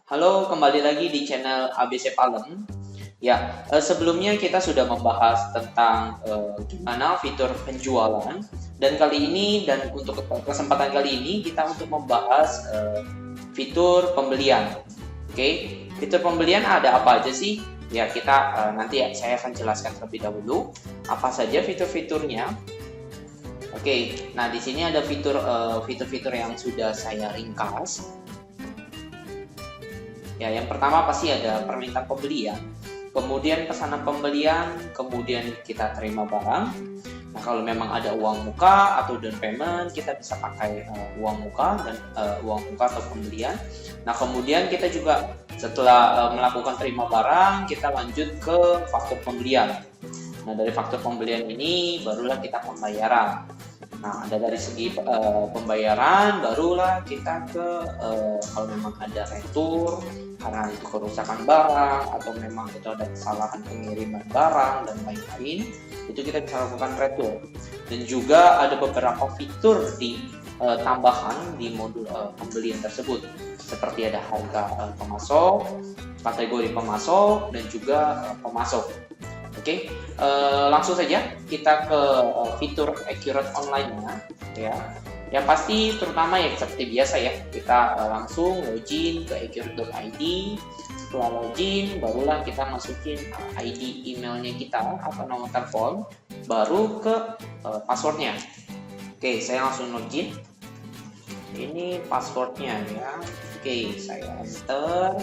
Halo, kembali lagi di channel ABC Palem. Ya, sebelumnya kita sudah membahas tentang gimana fitur penjualan dan kali ini dan untuk kesempatan kali ini kita untuk membahas fitur pembelian. Oke, fitur pembelian ada apa aja sih? Ya, kita nanti saya akan jelaskan terlebih dahulu apa saja fitur-fiturnya. Oke, nah di sini ada fitur-fitur yang sudah saya ringkas. Ya, yang pertama pasti ada permintaan pembelian, kemudian pesanan pembelian, kemudian kita terima barang. Nah, kalau memang ada uang muka atau down payment, kita bisa pakai uang muka dan uang muka atau pembelian. Nah, kemudian kita juga setelah melakukan terima barang, kita lanjut ke faktur pembelian. Nah, dari faktur pembelian ini barulah kita pembayaran. Nah, ada dari segi pembayaran, barulah kita ke kalau memang ada retur karena itu kerusakan barang atau memang itu ada kesalahan pengiriman barang dan lain-lain, itu kita bisa lakukan retur. Dan juga ada beberapa fitur di tambahan di modul pembelian tersebut, seperti ada harga pemasok, kategori pemasok, dan juga pemasok. Oke, langsung saja kita ke fitur Accurate Online-nya, ya. Yang pasti terutama ya seperti biasa ya, kita langsung login ke accurate.id. Setelah login, barulah kita masukin ID emailnya kita atau nomor telepon, baru ke passwordnya. Oke, saya langsung login. Ini passwordnya ya. Oke, saya enter.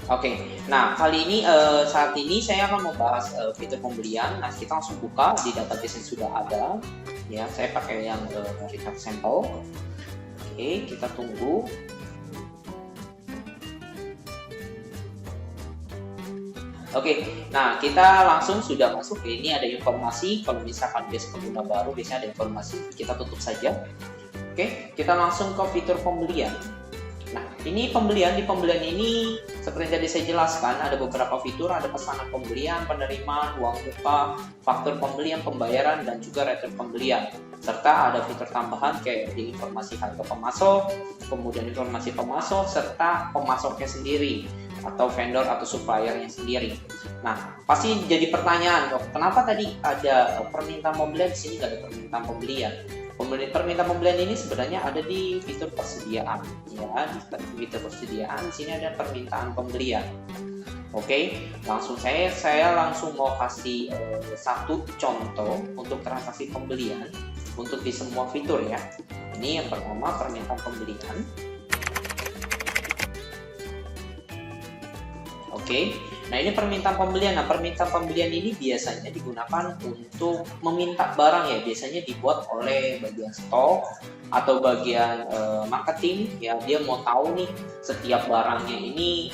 Oke, nah kali ini saat ini saya akan membahas fitur pembelian. Nah, kita langsung buka di database yang sudah ada. Ya, saya pakai yang recap sampel. Oke, kita tunggu. Oke, nah kita langsung sudah masuk. Ini ada informasi. Kalau misalkan base pengguna baru, biasanya ada informasi. Kita tutup saja. Oke, kita langsung ke fitur pembelian. Nah, ini di pembelian ini seperti yang tadi saya jelaskan, ada beberapa fitur, ada pesanan pembelian, penerimaan, uang muka, faktur pembelian, pembayaran, dan juga retur pembelian. Serta ada fitur tambahan kayak di informasi harga pemasok, kemudian informasi pemasok, serta pemasoknya sendiri, atau vendor atau suppliernya sendiri. Nah, pasti jadi pertanyaan, kok kenapa tadi ada permintaan pembelian, di sini nggak ada permintaan pembelian? Permintaan pembelian ini sebenarnya ada di fitur persediaan, ya. Di fitur persediaan di sini ada permintaan pembelian. Oke, langsung saya langsung mau kasih satu contoh untuk transaksi pembelian untuk di semua fitur ya. Ini yang pertama permintaan pembelian. Oke, nah ini permintaan pembelian. Nah, permintaan pembelian ini biasanya digunakan untuk meminta barang ya. Biasanya dibuat oleh bagian stok atau bagian marketing ya. Dia mau tahu nih setiap barangnya ini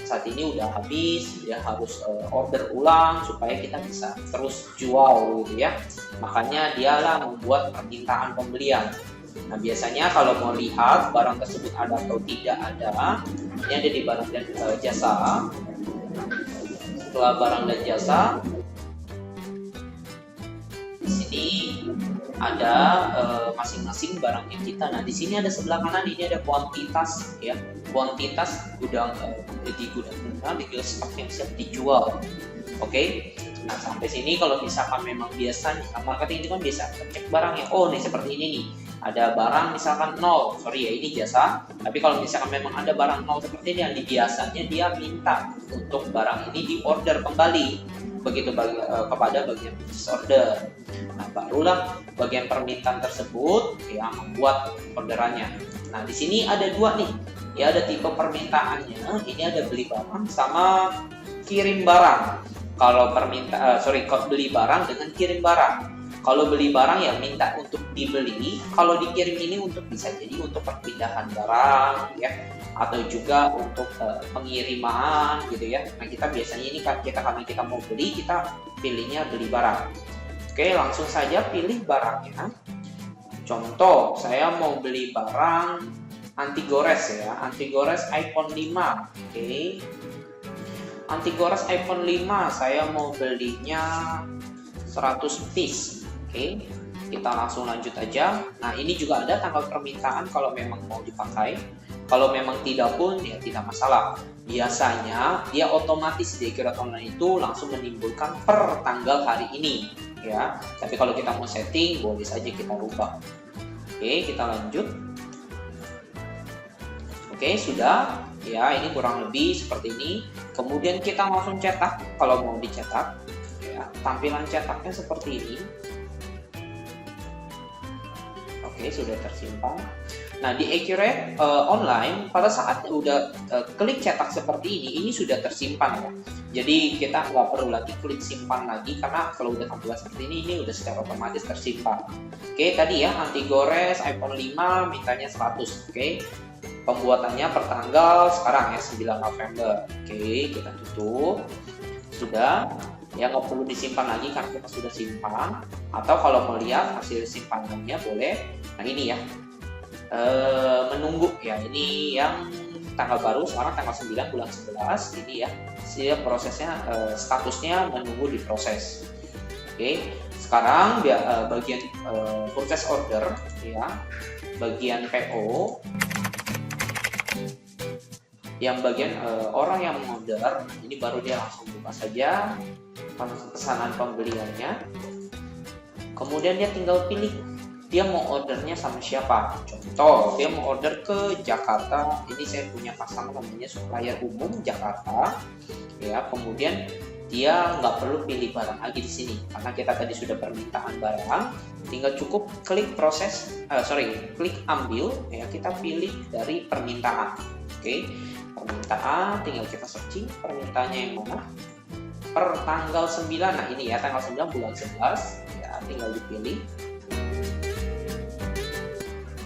saat ini udah habis, dia harus order ulang supaya kita bisa terus jual gitu ya. Makanya dialah membuat permintaan pembelian. Nah, biasanya kalau mau lihat barang tersebut ada atau tidak ada, ini ada di barang dan jasa. Setelah barang dan jasa, di sini ada masing-masing barangnya kita. Nah, di sini ada sebelah kanan ini ada kuantitas ya, kuantitas gudang di gudang di stok yang siap dijual. Oke. Nah, sampai sini kalau misalkan memang biasanya marketing itu kan biasa cek barangnya. Oh, nih seperti ini nih. Ada barang misalkan 0, sorry ya ini jasa. Tapi kalau misalkan memang ada barang 0 seperti ini, yang biasanya dia minta untuk barang ini di order kembali. Begitu kepada bagian purchase order. Nah, barulah bagian permintaan tersebut yang membuat orderannya. Nah, di sini ada dua nih. Ya, ada tipe permintaannya. Ini ada beli barang sama kirim barang. Kalau beli barang dengan kirim barang. Kalau beli barang ya minta untuk dibeli, kalau dikirim ini untuk bisa jadi untuk perpindahan barang ya, atau juga untuk pengiriman gitu ya. Nah, kita biasanya ini karena kita mau beli, kita pilihnya beli barang. Oke, langsung saja pilih barangnya. Contoh, saya mau beli barang anti gores ya, anti gores iPhone 5. Oke. Anti gores iPhone 5 saya mau belinya 100 piece. Oke. kita langsung lanjut aja. Nah, ini juga ada tanggal permintaan kalau memang mau dipakai. Kalau memang tidak pun ya tidak masalah. Biasanya dia otomatis di Accurate Online itu langsung menimbulkan per tanggal hari ini ya. Tapi kalau kita mau setting boleh saja kita rubah. Oke, kita lanjut. Oke, sudah ya, ini kurang lebih seperti ini. Kemudian kita langsung cetak kalau mau dicetak ya. Tampilan cetaknya seperti ini. Oke, sudah tersimpan. Nah, di Accurate Online pada saat udah klik cetak seperti ini sudah tersimpan ya. Jadi kita nggak perlu lagi klik simpan lagi, karena kalau udah tampilan seperti ini udah secara otomatis tersimpan. Oke, tadi ya anti gores iPhone 5 mintanya 100. Oke, pembuatannya per tanggal sekarang ya 9 November. Oke, kita tutup. Sudah ya, nggak perlu disimpan lagi karena kita sudah simpan. Atau kalau mau lihat hasil simpanannya boleh. Nah, ini ya. Menunggu ya, ini yang tanggal baru sekarang tanggal 9 bulan 11 ini ya, prosesnya statusnya menunggu diproses. Oke, sekarang bagian purchase order ya, bagian PO, yang bagian orang yang mengorder ini baru dia langsung buka saja pesanan pembeliannya, kemudian dia tinggal pilih dia mau ordernya sama siapa. Contoh, dia mau order ke Jakarta. Ini saya punya customer namanya supplier umum Jakarta. Ya, kemudian dia nggak perlu pilih barang lagi di sini karena kita tadi sudah permintaan barang. Tinggal cukup klik klik ambil. Ya, kita pilih dari permintaan. Oke, permintaan. Tinggal kita searching permintaannya yang mana. Per tanggal 9. Nah, ini ya tanggal 9 bulan 11. Ya, tinggal dipilih.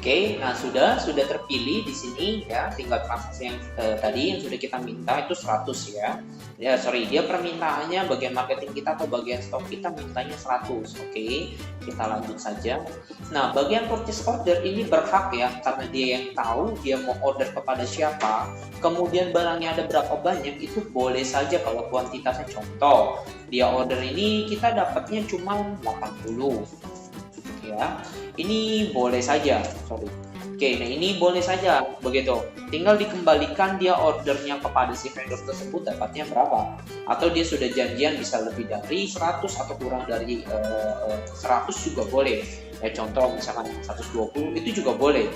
Oke, nah sudah terpilih di sini ya, tinggal transaksi yang tadi yang sudah kita minta itu 100 ya. Dia permintaannya bagian marketing kita atau bagian stok kita mintanya 100. Oke, kita lanjut saja. Nah, bagian purchase order ini berhak ya, karena dia yang tahu dia mau order kepada siapa, kemudian barangnya ada berapa banyak, itu boleh saja kalau kuantitasnya. Contoh, dia order ini kita dapatnya cuma 80. Ya, ini boleh saja. Oke, nah ini boleh saja begitu. Tinggal dikembalikan dia ordernya kepada si vendor tersebut dapatnya berapa. Atau dia sudah janjian bisa lebih dari 100 atau kurang dari 100 juga boleh. Ya, contoh misalkan 120 itu juga boleh.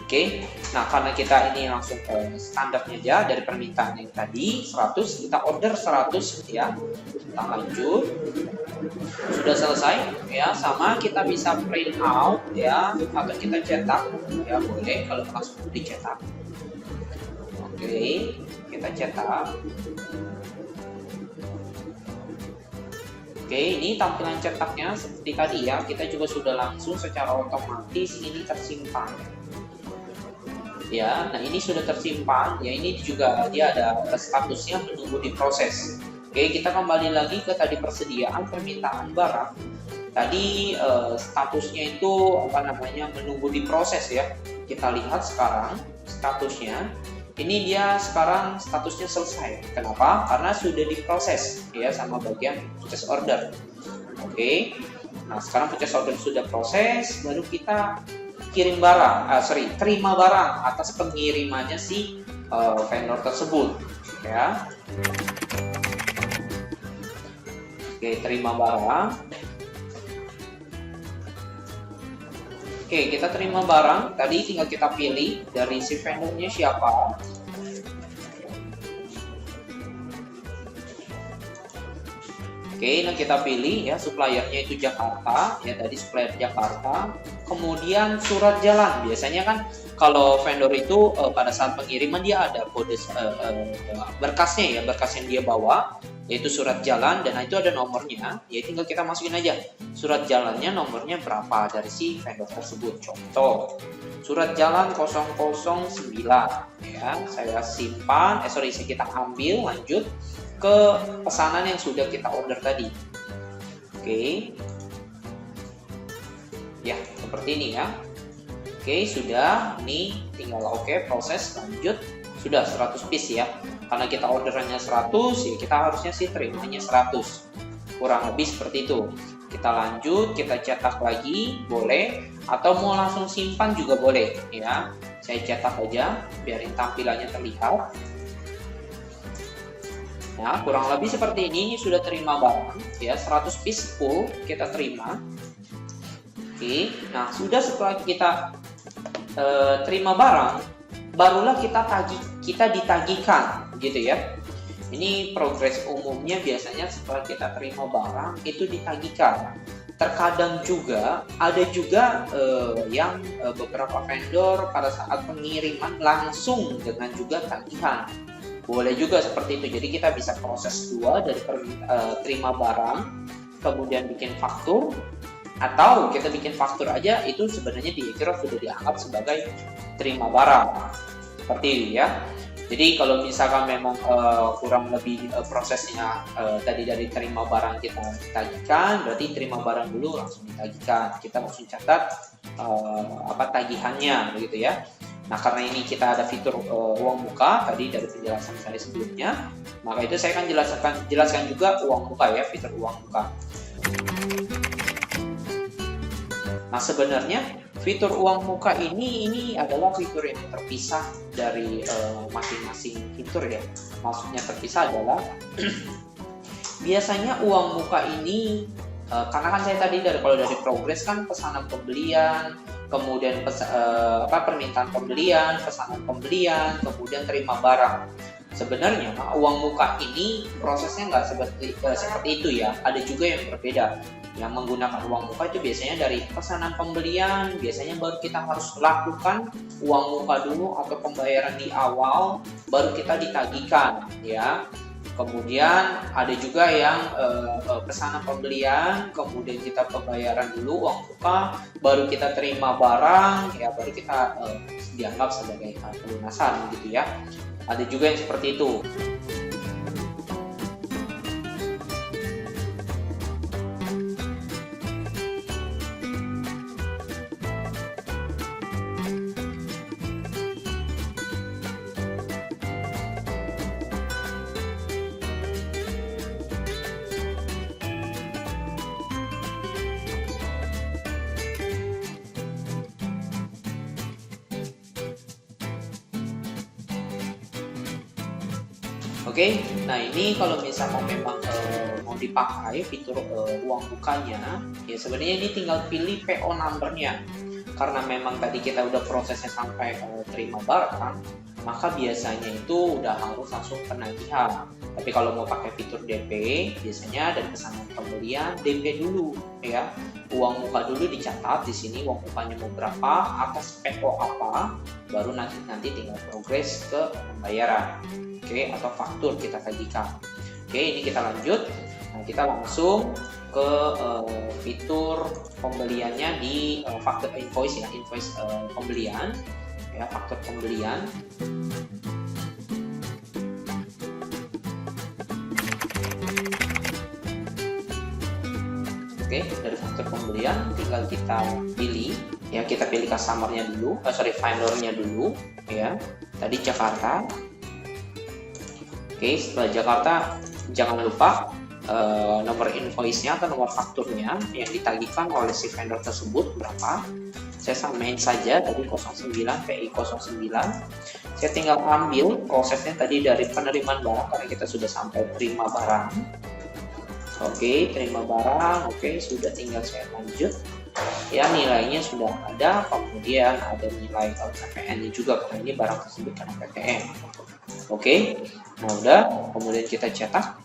Oke, nah karena kita ini langsung standarnya aja dari permintaan yang tadi 100, kita order 100 ya. Kita lanjut. Sudah selesai ya, sama kita bisa print out ya, atau kita cetak ya, boleh kalau langsung dicetak. Oke, kita cetak. Oke, ini tampilan cetaknya seperti tadi ya, kita juga sudah langsung secara otomatis ini tersimpan. Ya, nah ini sudah tersimpan ya, ini juga dia ada statusnya menunggu diproses. Oke, kita kembali lagi ke tadi persediaan permintaan barang. Tadi statusnya itu menunggu diproses ya. Kita lihat sekarang statusnya. Ini dia sekarang statusnya selesai. Kenapa? Karena sudah diproses ya sama bagian purchase order. Oke. Nah, sekarang purchase order sudah proses, baru kita terima barang atas pengirimannya si vendor tersebut ya. Oke, terima barang. Oke, kita terima barang. Tadi tinggal kita pilih dari si vendornya siapa. Oke, nah kita pilih ya, suppliernya itu Jakarta ya, tadi supplier Jakarta. Kemudian surat jalan, biasanya kan kalau vendor itu pada saat pengiriman dia ada kode berkasnya ya, berkas yang dia bawa yaitu surat jalan, dan itu ada nomornya ya, tinggal kita masukin aja surat jalannya nomornya berapa dari si vendor tersebut. Contoh surat jalan 009 ya, saya simpan kita ambil, lanjut ke pesanan yang sudah kita order tadi. Oke. Ya, seperti ini ya. Oke, sudah. Ini tinggal proses lanjut. Sudah 100 piece ya. Karena kita orderannya 100, ya kita harusnya sih terimanya 100. Kurang lebih seperti itu. Kita lanjut, kita cetak lagi, boleh. Atau mau langsung simpan juga boleh, ya. Saya cetak aja, biarin tampilannya terlihat. Ya, kurang lebih seperti ini sudah terima barang, ya. 100 piece full kita terima. Oke, nah sudah setelah kita terima barang, barulah kita ditagihkan, gitu ya. Ini progres umumnya biasanya setelah kita terima barang itu ditagihkan. Terkadang juga ada juga yang beberapa vendor pada saat pengiriman langsung dengan juga tagihan. Boleh juga seperti itu. Jadi kita bisa proses dua dari terima barang, kemudian bikin faktur, atau kita bikin faktur aja, itu sebenarnya di Ecro sudah dianggap sebagai terima barang. Seperti itu ya. Jadi kalau misalkan memang kurang lebih prosesnya tadi dari terima barang kita ditagihkan, berarti terima barang dulu langsung ditagihkan. Kita langsung catat tagihannya begitu ya. Nah, karena ini kita ada fitur uang muka tadi dari penjelasan saya sebelumnya, maka itu saya akan jelaskan juga uang muka ya, fitur uang muka. Nah, sebenarnya fitur uang muka ini adalah fitur yang terpisah dari masing-masing fitur ya. Maksudnya terpisah adalah biasanya uang muka ini karena kan saya tadi kalau dari progres kan pesanan pembelian, kemudian permintaan pembelian, pesanan pembelian, kemudian terima barang. Sebenarnya uang muka ini prosesnya nggak seperti itu ya. Ada juga yang berbeda. Yang menggunakan uang muka itu biasanya dari pesanan pembelian, biasanya baru kita harus lakukan uang muka dulu atau pembayaran di awal, baru kita ditagihkan ya. Kemudian ada juga yang pesanan pembelian, kemudian kita pembayaran dulu uang muka, baru kita terima barang ya, baru kita dianggap sebagai pelunasan gitu ya. Ada juga yang seperti itu. Oke, nah ini kalau misalkan memang mau dipakai fitur uang mukanya, ya sebenarnya ini tinggal pilih PO number-nya. Karena memang tadi kita udah prosesnya sampai terima barang, maka biasanya itu udah harus langsung penagihan. Tapi kalau mau pakai fitur DP, biasanya dari pesanan pembelian DP dulu, ya. Uang muka dulu dicatat di sini uang mukanya mau berapa, atas PO apa, baru nanti tinggal progres ke pembayaran. Oke, atau faktur kita tagihkan. Oke, ini kita lanjut. Nah, kita langsung ke fitur pembeliannya di faktur invoice ya, invoice pembelian ya, faktur pembelian. Oke, dari faktur pembelian tinggal kita pilih ya, kita pilih customer-nya dulu, vendor-nya dulu ya. Tadi Jakarta. Oke, setelah Jakarta jangan lupa nomor invoice-nya atau nomor fakturnya yang ditagihkan oleh si vendor tersebut berapa. Saya samain saja tadi 09 PI 09. Saya tinggal ambil prosesnya tadi dari penerimaan barang karena kita sudah sampai terima barang. Oke, terima barang. Oke, sudah, tinggal saya lanjut. Ya, nilainya sudah ada, kemudian ada nilai PPN-nya juga karena ini barang tersebut kena PPN. Oke, nah udah, kemudian kita cetak.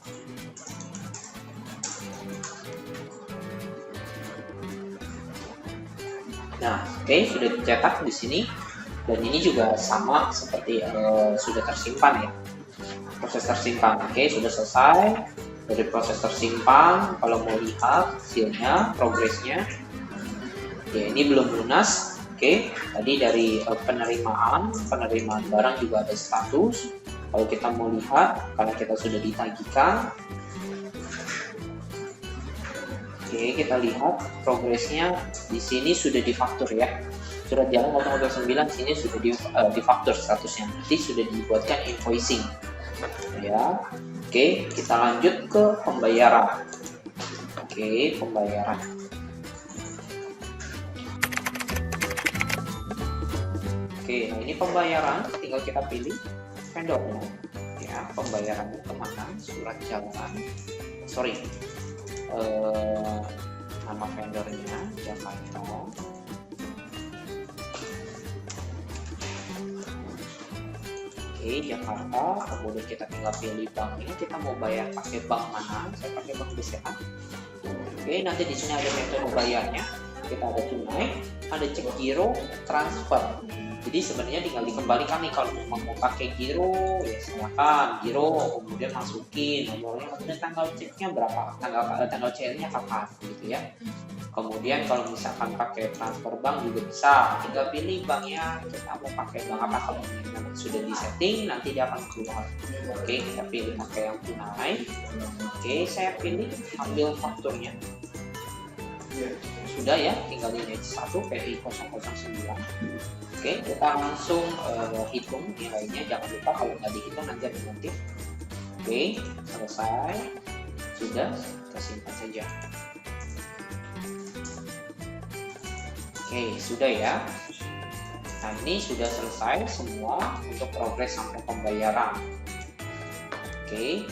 Nah, oke, sudah dicetak di sini, dan ini juga sama seperti sudah tersimpan ya, proses tersimpan. Oke, sudah selesai dari proses tersimpan. Kalau mau lihat hasilnya, progresnya, ya ini belum lunas. Oke, tadi dari penerimaan barang juga ada status. Kalau kita mau lihat, karena kita sudah ditagihkan, oke, kita lihat progresnya di sini sudah difaktur ya. Surat jalan 009 sini sudah difaktur statusnya. Nanti sudah dibuatkan invoicing. Ya. Oke, kita lanjut ke pembayaran. Oke, pembayaran. Oke, nah ini pembayaran, tinggal kita pilih vendornya. Ya, pembayarannya kemana? Surat jalan. Sorry, nama vendornya Jakarta. Oke, Jakarta. Kemudian kita tinggal pilih banknya. Kita mau bayar pakai bank mana? Saya pakai bank BCA. Oke, nanti di sini ada metode bayarnya. Kita ada tunai, ada cek giro, transfer. Jadi sebenarnya tinggal dikembalikan nih, kalau memang mau pakai giro ya silakan giro, kemudian masukin nomornya, kemudian tanggal ceknya berapa, tanggal cairnya kapan gitu ya. Kemudian kalau misalkan pakai transfer bank juga bisa, tinggal pilih banknya, kita mau pakai bank apa. Kalau memang sudah di setting nanti dia akan keluar. Oke, kita pilih pakai yang tunai. Oke, saya pilih ambil fakturnya. Sudah ya, tinggal ini 1 PI 009. Oke, kita langsung hitung nilainya. Jangan lupa kalau nggak dihitung nanti ada notif. Oke, selesai. Sudah, kita simpan saja. Oke, sudah ya. Nah, ini sudah selesai semua untuk progres sampai pembayaran. Oke.